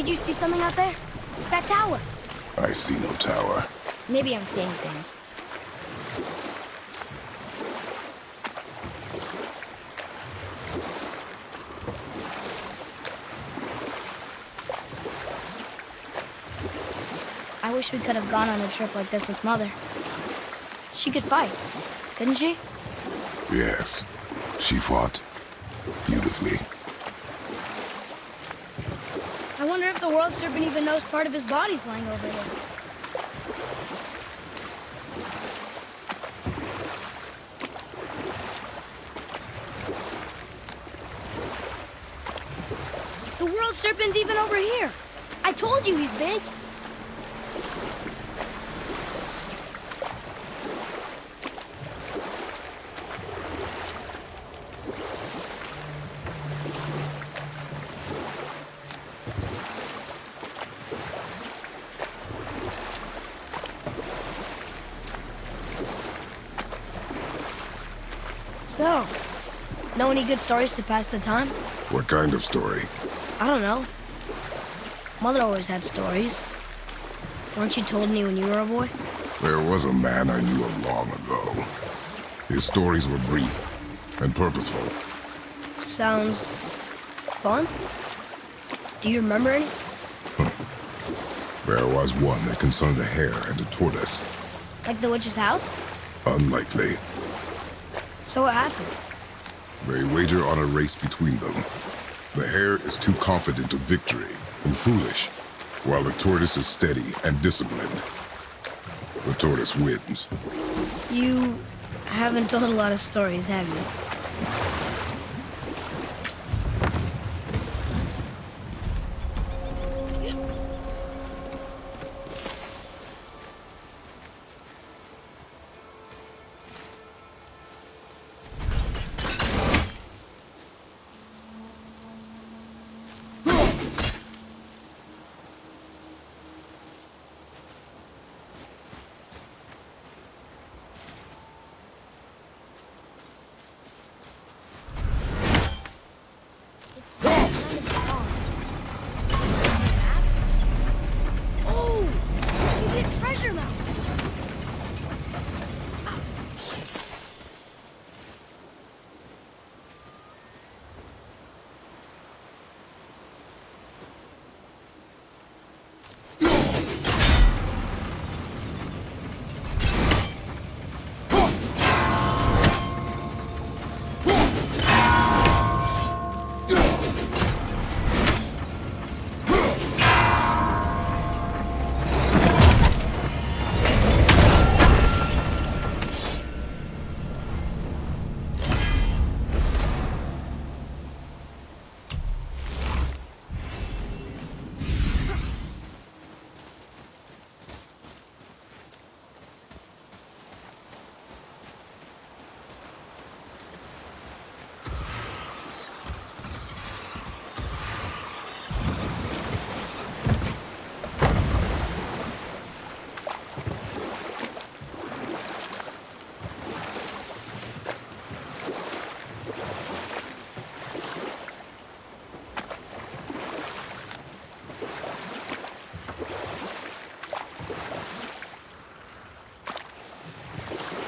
Did you see something out there? That tower. I see no tower. Maybe I'm seeing things. I wish we could have gone on a trip like this with Mother. She could fight, couldn't she? Yes, she fought beautifully. I wonder if the world serpent even knows part of his body's lying over here. The world serpent's even over here. I told you he's big. So, know any good stories to pass the time? What kind of story? I don't know. Mother always had stories. Weren't you told any when you were a boy? There was a man I knew of long ago. His stories were brief and purposeful. Sounds fun. Do you remember any? There was one that concerned a hare and a tortoise. Like the witch's house? Unlikely. So what happens? They wager on a race between them. The hare is too confident of victory and foolish, while the tortoise is steady and disciplined. The tortoise wins. You haven't told a lot of stories, have you? Oh! Maybe a treasure map!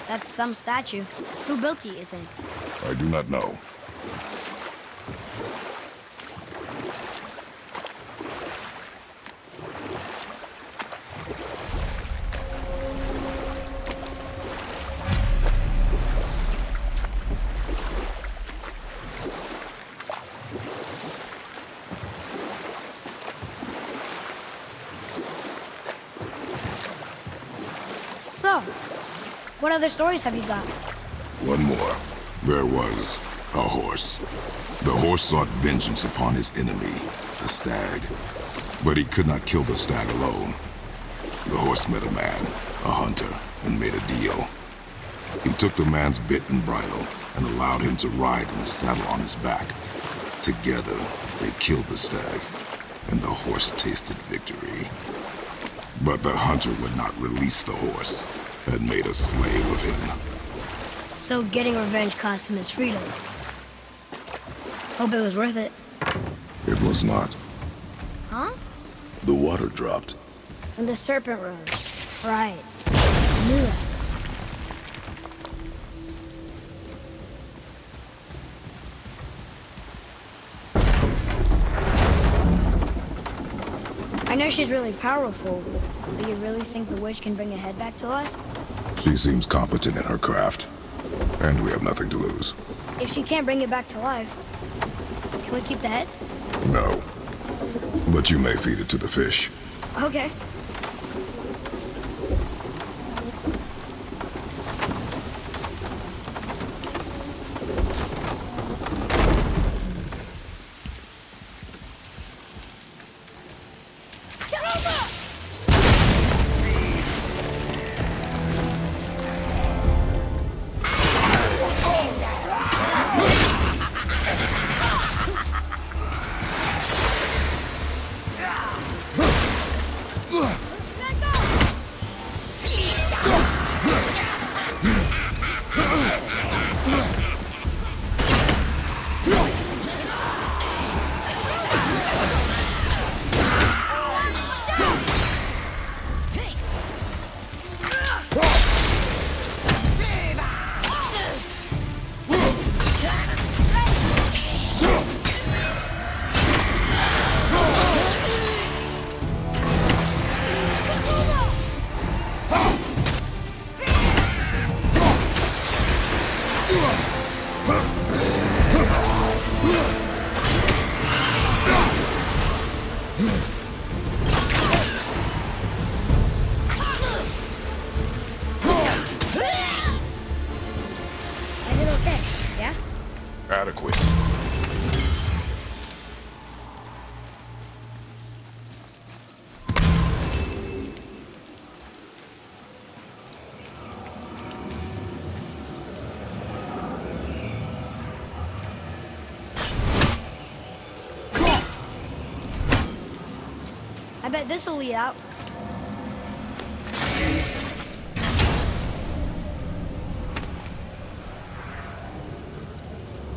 That's some statue. Who built it, you think? I do not know. So, what other stories have you got? One more. There was a horse. The horse sought vengeance upon his enemy, a stag. But he could not kill the stag alone. The horse met a man, a hunter, and made a deal. He took the man's bit and bridle and allowed him to ride in a saddle on his back. Together, they killed the stag, and the horse tasted victory. But the hunter would not release the horse and made a slave of him. So getting revenge cost him his freedom. Hope it was worth it. It was not. Huh? The water dropped. And the serpent rose. Right. I knew that. I know she's really powerful, but you really think the witch can bring a head back to life? She seems competent in her craft. And we have nothing to lose. If she can't bring it back to life, can we keep the head? No. But you may feed it to the fish. Okay. Adequate. I bet this'll lead out.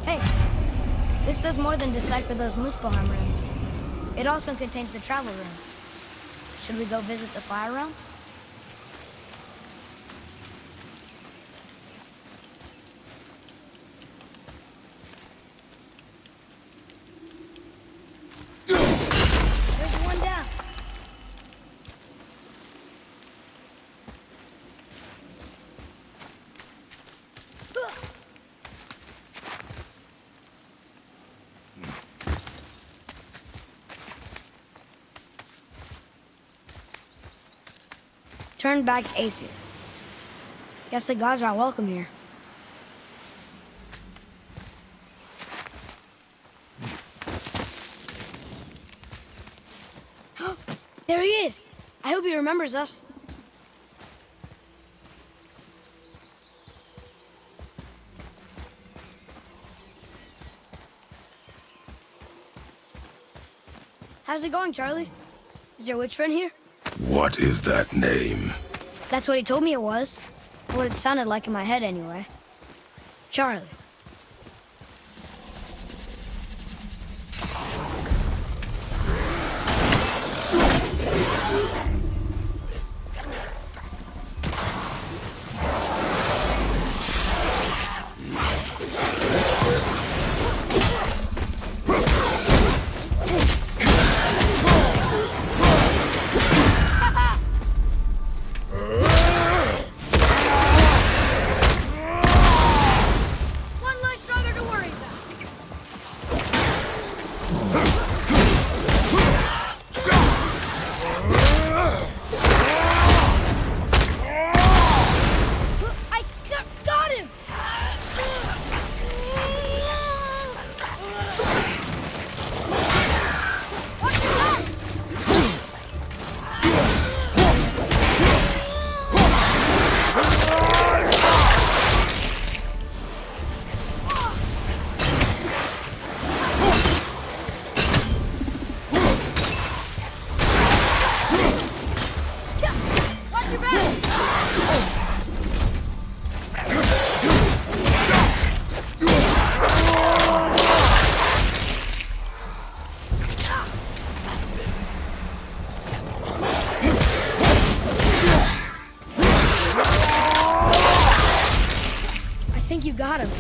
Hey, this does more than decipher those Muspelheim runes. It also contains the travel rune. Should we go visit the fire realm? There's one down. Turn back Aesir. Guess the gods aren't welcome here. There he is! I hope he remembers us. How's it going, Charlie? Is your witch friend here? What is that name? That's what he told me it was. What it sounded like in my head, anyway. Charlie. got him.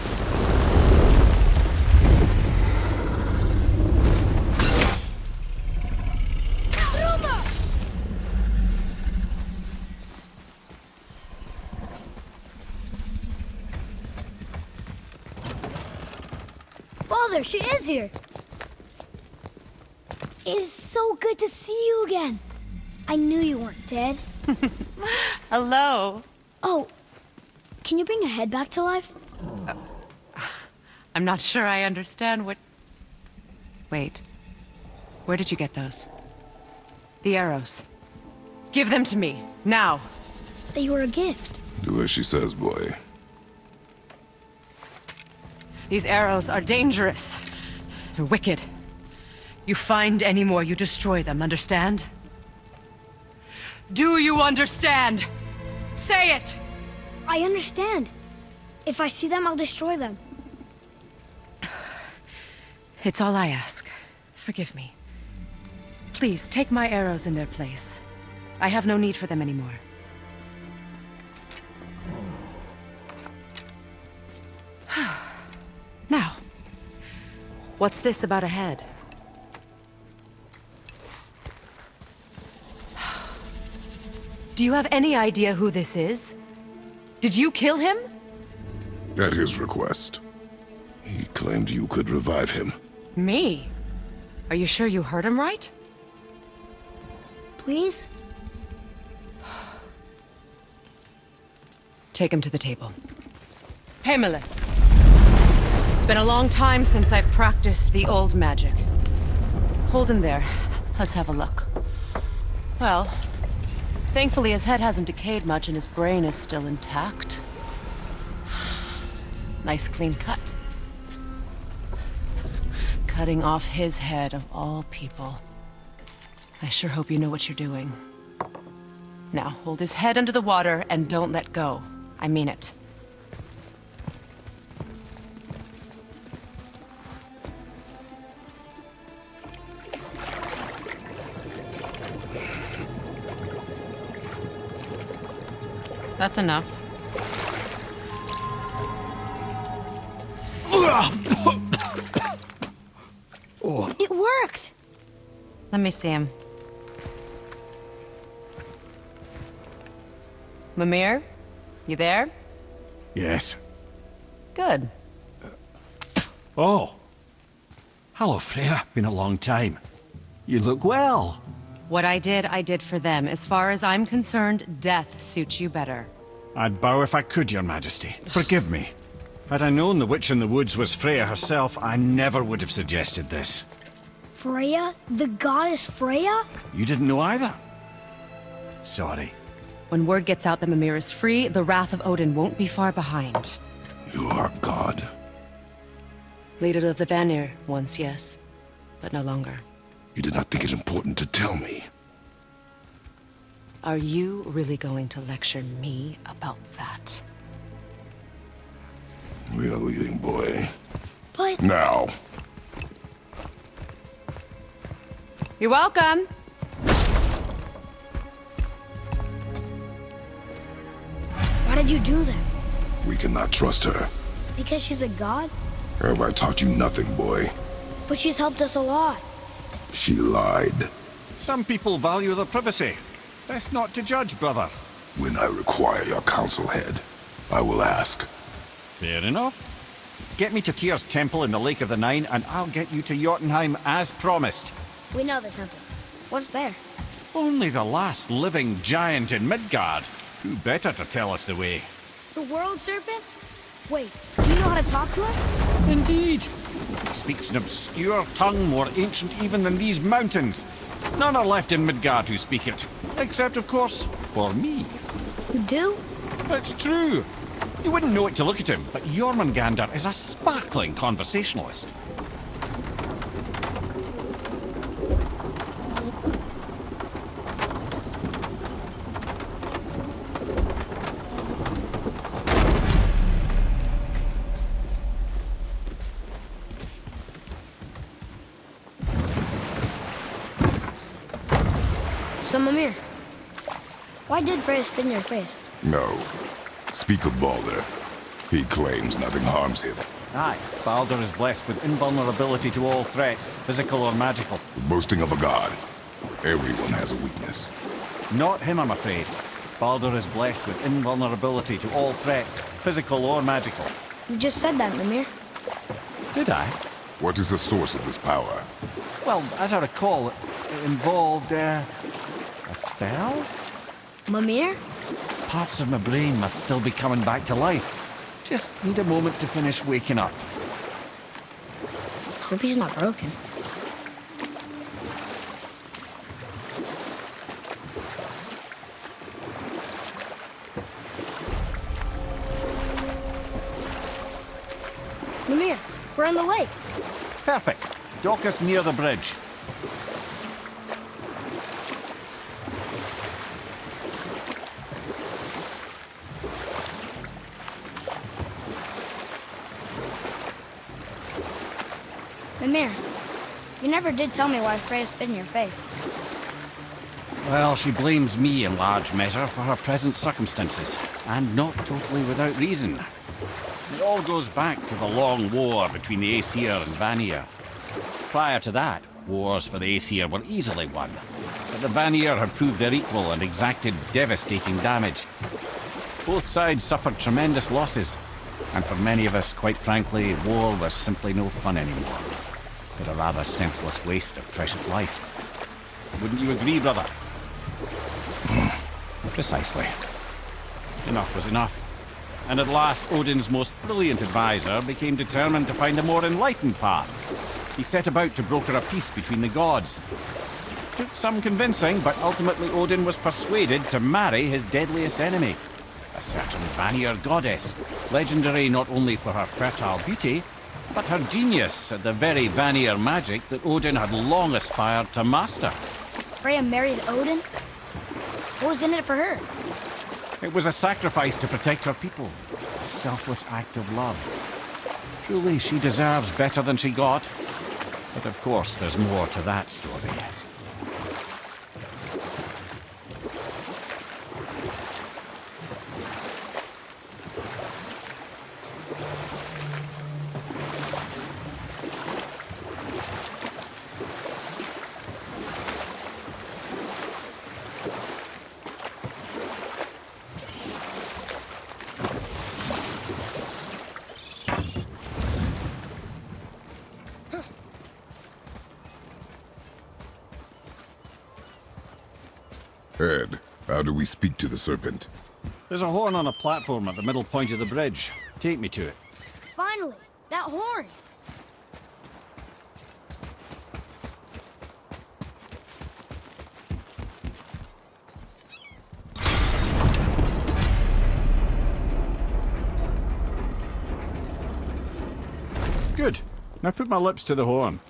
Father, she is here. It is so good to see you again. I knew you weren't dead. Hello. Oh, can you bring a head back to life? I'm not sure I understand what... Wait. Where did you get those? The arrows. Give them to me, now. They were a gift. Do as she says, boy. These arrows are dangerous. They're wicked. You find any more, you destroy them, understand? Do you understand? Say it! I understand. If I see them, I'll destroy them. It's all I ask. Forgive me. Please, take my arrows in their place. I have no need for them anymore. Now, what's this about a head? Do you have any idea who this is? Did you kill him? At his request. He claimed you could revive him. Me? Are you sure you heard him right? Please? Take him to the table. Heimele. It's been a long time since I've practiced the old magic. Hold him there. Let's have a look. Well, thankfully his head hasn't decayed much and his brain is still intact. Nice clean cut. Cutting off his head of all people. I sure hope you know what you're doing. Now, hold his head under the water and don't let go. I mean it. That's enough. It worked! Let me see him. Mimir? You there? Yes. Good. Oh. Hello, Freya. Been a long time. You look well. What I did for them. As far as I'm concerned, death suits you better. I'd bow if I could, Your Majesty. Forgive me. Had I known the witch in the woods was Freya herself, I never would have suggested this. Freya? The goddess Freya? You didn't know either? Sorry. When word gets out that Mimir is free, the wrath of Odin won't be far behind. You are God. Leader of the Vanir, once, yes. But no longer. You did not think it important to tell me. Are you really going to lecture me about that? We are leaving, boy. But... Now. You're welcome. Why did you do that? We cannot trust her. Because she's a god? Have I taught you nothing, boy? But she's helped us a lot. She lied. Some people value their privacy. Best not to judge, brother. When I require your counsel head, I will ask. Fair enough. Get me to Tyr's temple in the Lake of the Nine, and I'll get you to Jotunheim as promised. We know the temple. What's there? Only the last living giant in Midgard. Who better to tell us the way? The world serpent? Wait, do you know how to talk to him? Indeed. He speaks an obscure tongue more ancient even than these mountains. None are left in Midgard who speak it. Except, of course, for me. You do? It's true. You wouldn't know it to look at him, but Jormungandr is a sparkling conversationalist. So, Mimir, why did Freya spit in your face? No. Speak of Balder. He claims nothing harms him. Aye, Baldur is blessed with invulnerability to all threats, physical or magical. The boasting of a god. Everyone has a weakness. Not him, I'm afraid. Baldur is blessed with invulnerability to all threats, physical or magical. You just said that, Mimir. Did I? What is the source of this power? Well, as I recall, it involved, a spell? Mimir? Parts of my brain must still be coming back to life. Just need a moment to finish waking up. Hope he's not broken. Mimir, we're on the lake. Perfect. Dock us near the bridge. Mimir, you never did tell me why Freya spit in your face. Well, she blames me in large measure for her present circumstances, and not totally without reason. It all goes back to the long war between the Aesir and Vanir. Prior to that, wars for the Aesir were easily won, but the Vanir had proved their equal and exacted devastating damage. Both sides suffered tremendous losses, and for many of us, quite frankly, war was simply no fun anymore. But a rather senseless waste of precious life. Wouldn't you agree, brother? Precisely. Enough was enough. And at last, Odin's most brilliant advisor became determined to find a more enlightened path. He set about to broker a peace between the gods. Took some convincing, but ultimately Odin was persuaded to marry his deadliest enemy, a certain Vanir goddess, legendary not only for her fertile beauty, but her genius at the very Vanir magic that Odin had long aspired to master. Freya married Odin? What was in it for her? It was a sacrifice to protect her people, a selfless act of love. Truly, she deserves better than she got. But of course, there's more to that story. Ed, how do we speak to the serpent? There's a horn on a platform at the middle point of the bridge. Take me to it. Finally, that horn. Good. Now put my lips to the horn.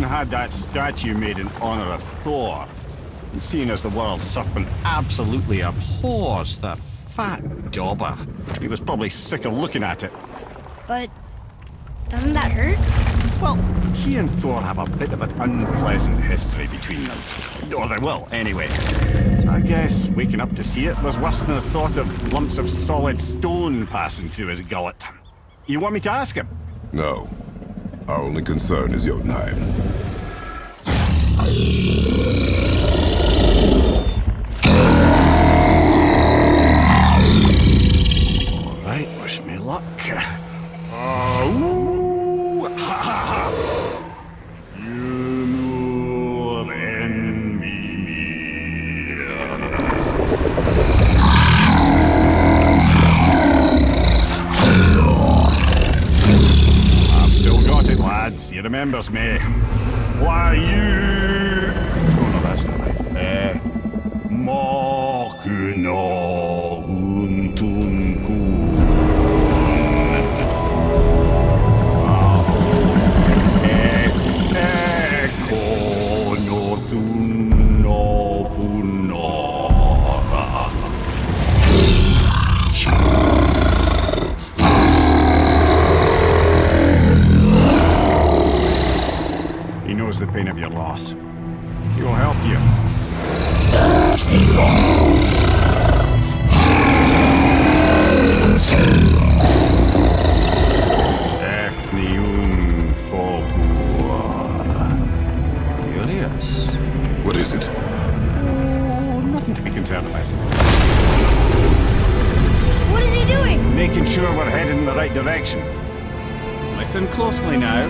Had that statue made in honor of Thor. And seeing as the world serpent absolutely abhors the fat dauber, he was probably sick of looking at it. But doesn't that hurt? Well, he and Thor have a bit of an unpleasant history between them. Or they will, anyway. So I guess waking up to see it was worse than the thought of lumps of solid stone passing through his gullet. You want me to ask him? No. Our only concern is Jotunheim. All right, wish me luck. Oh, ha ha ha! You and me. I've still got it, lads. He remembers me. Why you? Oh no, that's not right. Moku. no untun kun. Eko no tun no punora. He knows the pain of your loss. He will help you. Julius. What is it? Oh, nothing to be concerned about. What is he doing? Making sure we're heading in the right direction. Listen closely now.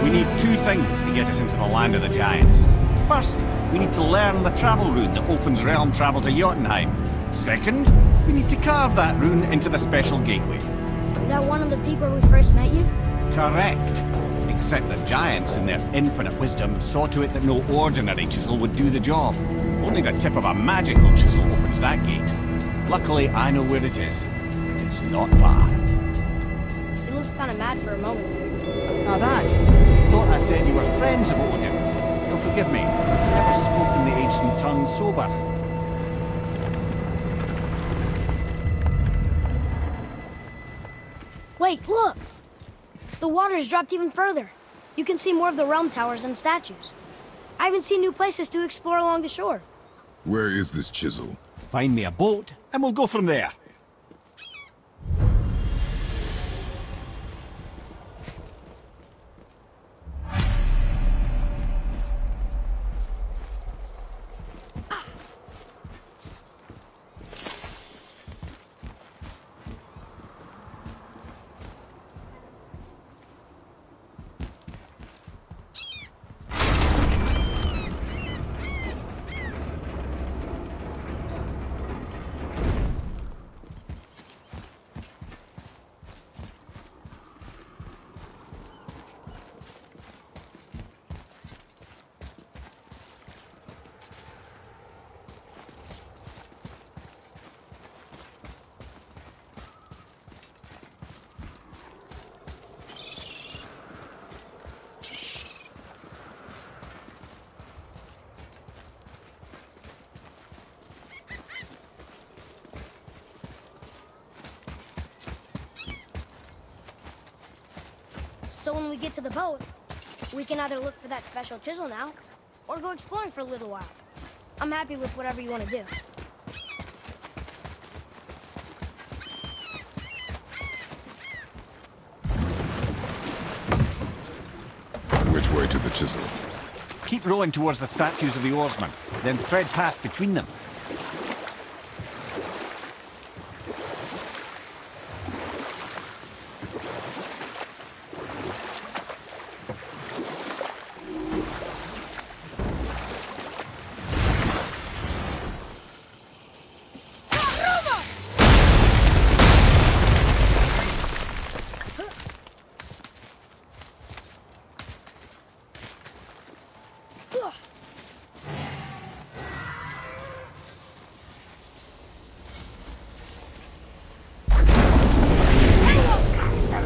We need two things to get us into the land of the giants. First, we need to learn the travel rune that opens realm travel to Jotunheim. Second, we need to carve that rune into the special gateway. That one of the peak where we first met you? Correct. Except the giants, in their infinite wisdom, saw to it that no ordinary chisel would do the job. Only the tip of a magical chisel opens that gate. Luckily, I know where it is, and it's not far. He looked kind of mad for a moment. Now that, you thought I said you were friends of Odin. You'll forgive me. I've never spoken the ancient tongue sober. Wait, look! The water's dropped even further. You can see more of the realm towers and statues. I even see new places to explore along the shore. Where is this chisel? Find me a boat, and we'll go from there. So when we get to the boat, we can either look for that special chisel now, or go exploring for a little while. I'm happy with whatever you want to do. Which way to the chisel? Keep rowing towards the statues of the oarsmen, then thread past between them.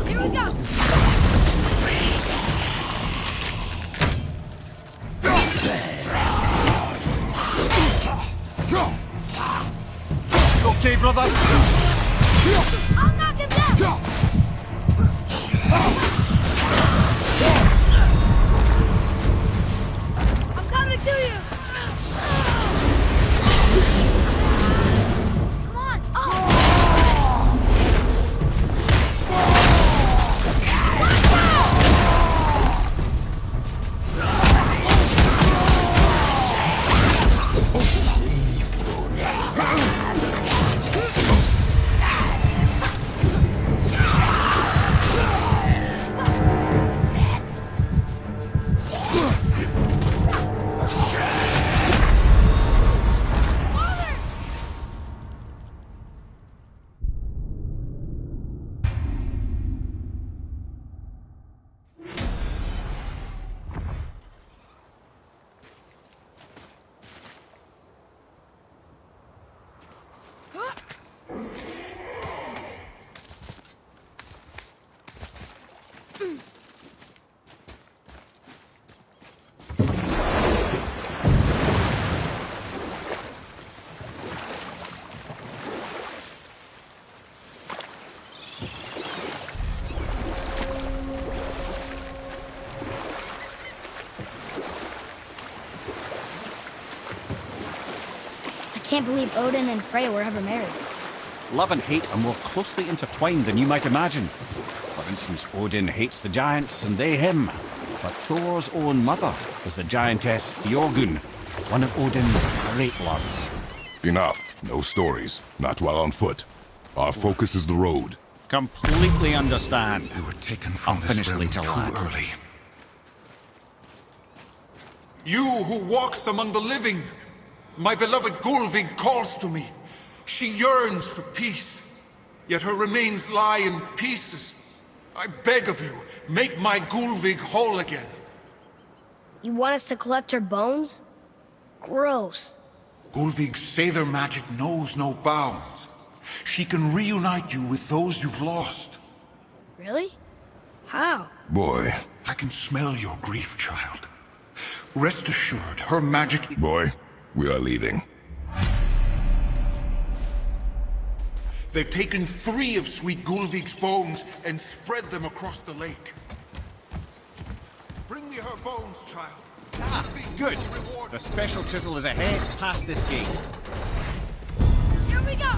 Here we go! Okay, brother? I'll knock him down! I'm coming to you! Come on! Oh! can't believe Odin and Freya were ever married. Love and hate are more closely intertwined than you might imagine. For instance, Odin hates the giants and they him. But Thor's own mother was the giantess Björgun, one of Odin's great loves. Enough. No stories. Not while on foot. Our focus is the road. Completely understand. We were taken I'll from finish this realm later, too lad. early. You who walks among the living, my beloved Gulvig calls to me. She yearns for peace, yet her remains lie in pieces. I beg of you, make my Gulvig whole again. You want us to collect her bones? Gross. Gulvig's Sather magic knows no bounds. She can reunite you with those you've lost. Really? How? Boy. I can smell your grief, child. Rest assured, her magic... Boy, we are leaving. They've taken 3 of sweet Gulvig's bones and spread them across the lake. Bring me her bones, child. Ah, good. The special chisel is ahead, past this gate. Here we go!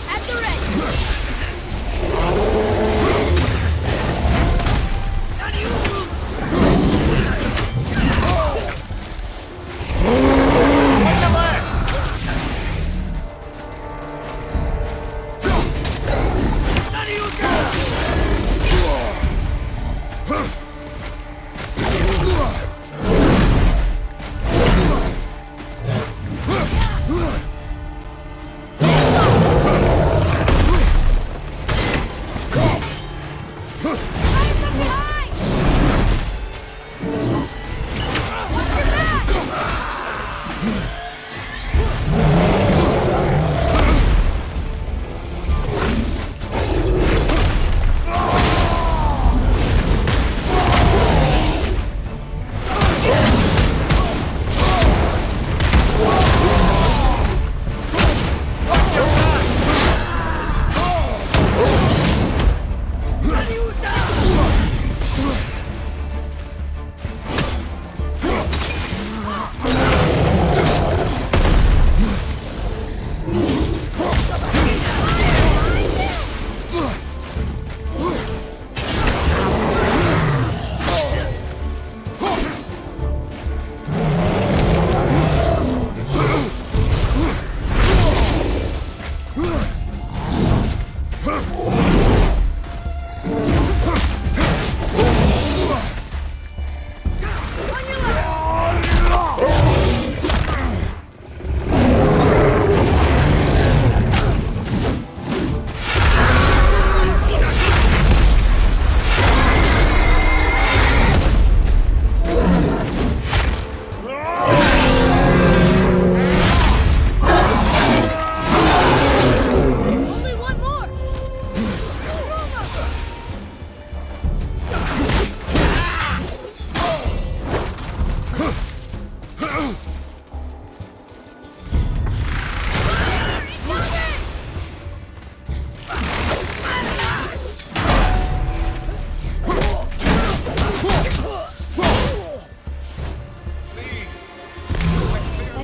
At the ready!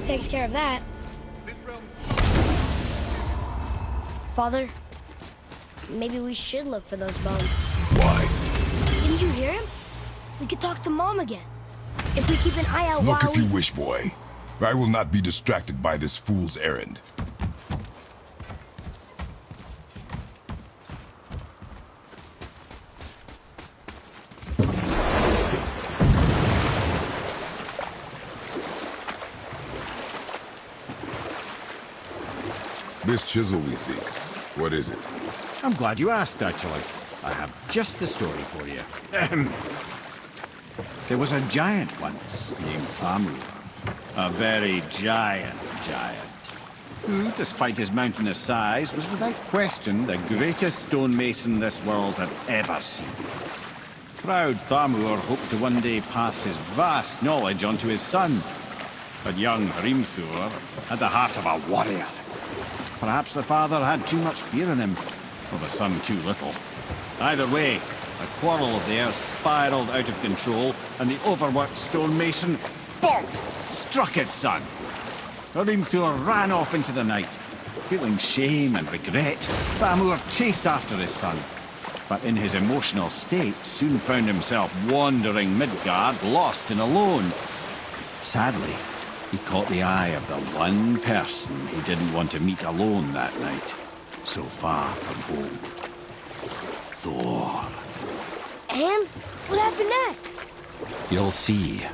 Takes care of that. Father, maybe we should look for those bones. Why? Didn't you hear him? We could talk to Mom again. If we keep an eye out Look while if you wish, boy. I will not be distracted by this fool's errand. This chisel we seek, what is it? I'm glad you asked, actually. I have just the story for you. Ahem. There was a giant once named Thamur. A very giant, who, despite his mountainous size, was without question the greatest stonemason this world had ever seen. Proud Thamur hoped to one day pass his vast knowledge on to his son. But young Hrimthur had the heart of a warrior. Perhaps the father had too much fear in him, or the son too little. Either way, a quarrel of theirs spiraled out of control, and the overworked stonemason, bonk, struck his son. Hrimthur ran off into the night. Feeling shame and regret, Thamur chased after his son, but in his emotional state soon found himself wandering Midgard, lost and alone. Sadly, he caught the eye of the one person he didn't want to meet alone that night, so far from home. Thor. And? What happened next? You'll see.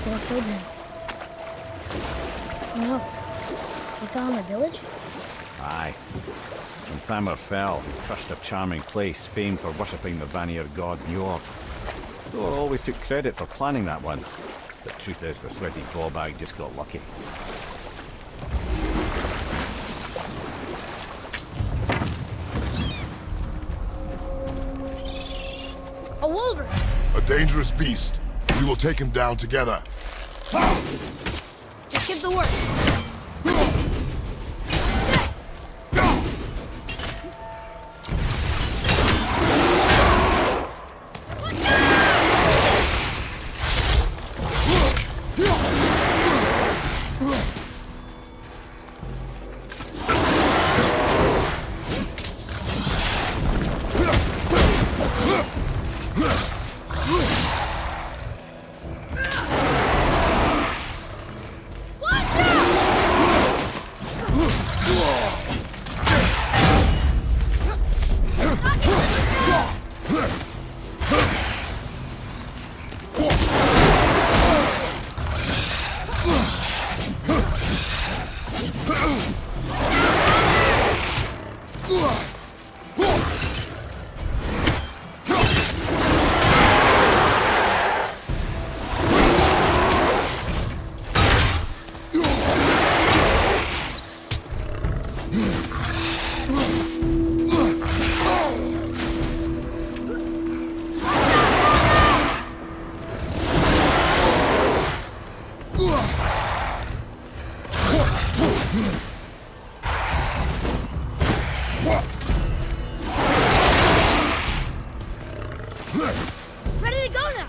Thor killed him. Oh no. He fell in the village? Aye. When Thamur fell, he crushed a charming place famed for worshipping the Vanir god Njord. Thor always took credit for planning that one. The truth is, the sweaty ballbag just got lucky. A wolverine! A dangerous beast. We will take him down together. Just give the word. Ready to go now!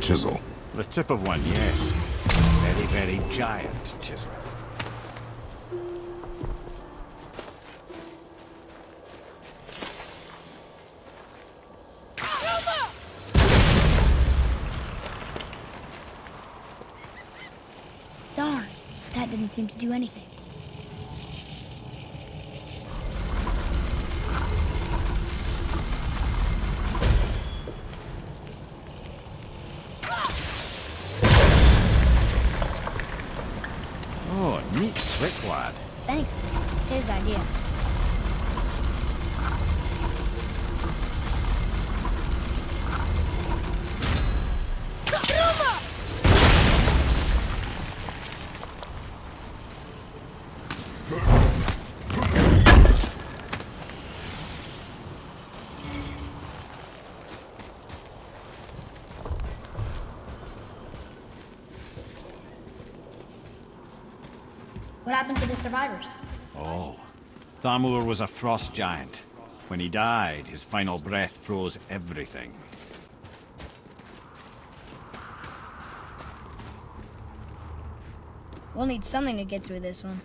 Chisel. The tip of one, yes. Very, very giant chisel. Darn, that didn't seem to do anything. Oh, neat trick, lad. Thanks. His idea. What happened to the survivors? Oh, Thamur was a frost giant. When he died, his final breath froze everything. We'll need something to get through this one.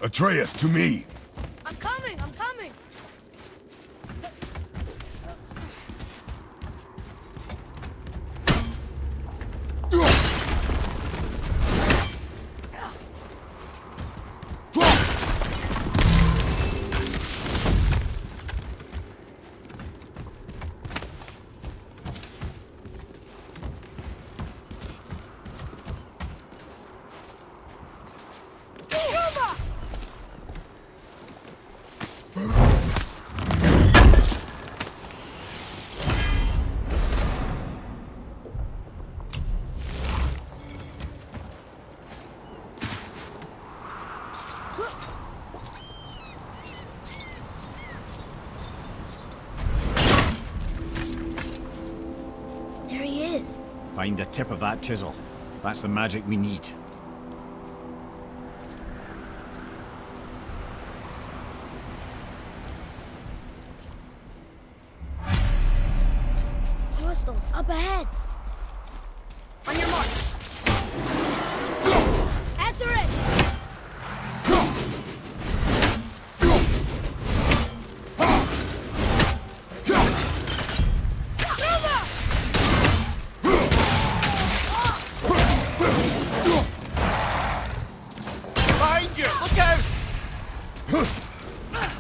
Atreus, to me! I'm coming! I'm coming! There he is. Find the tip of that chisel. That's the magic we need. Hostiles up ahead. On your mark. After it. Behind you! Look out! Get away!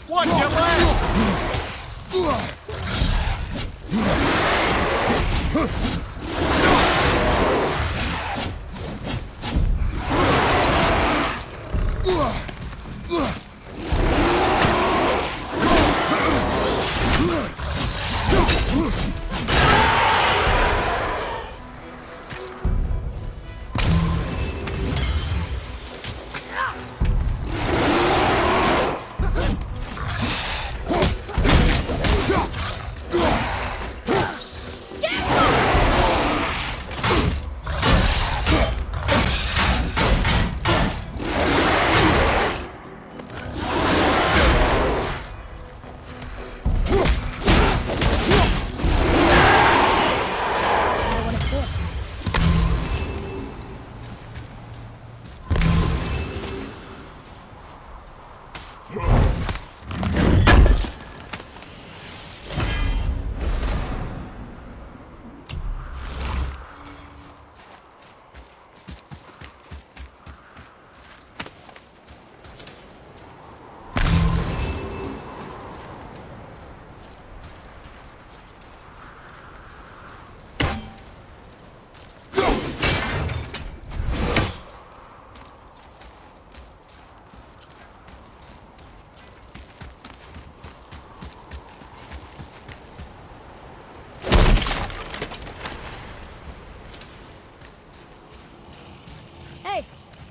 Watch your left!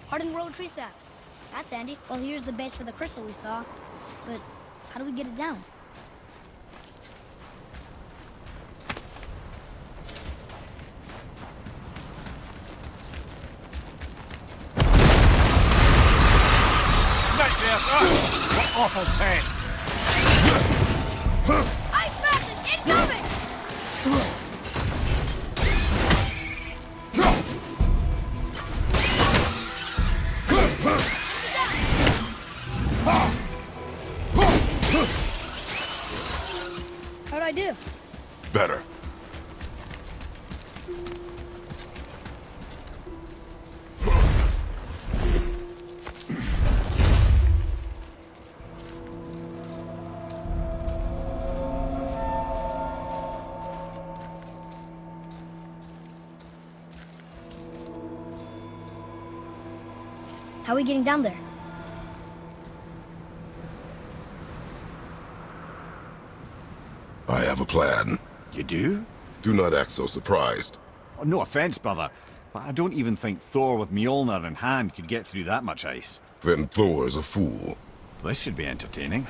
Hardened world tree sap. That's handy. Well, here's the base for the crystal we saw. But how do we get it down? Nightmare, sir! What awful pest! Ice Mountain incoming! How'd I do? Better. How are we getting down there? I have a plan. You do? Do not act so surprised. Oh, no offense, brother, but I don't even think Thor with Mjolnir in hand could get through that much ice. Then Thor's a fool. This should be entertaining.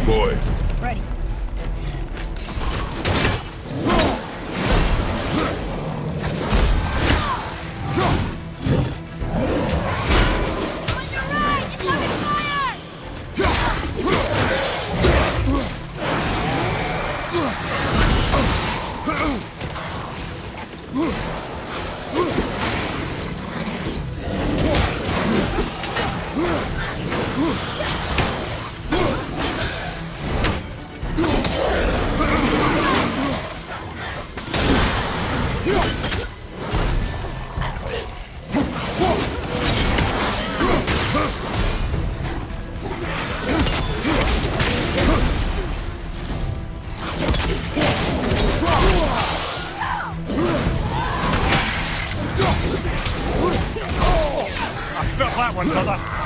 Boy, Ready. Got that one, brother!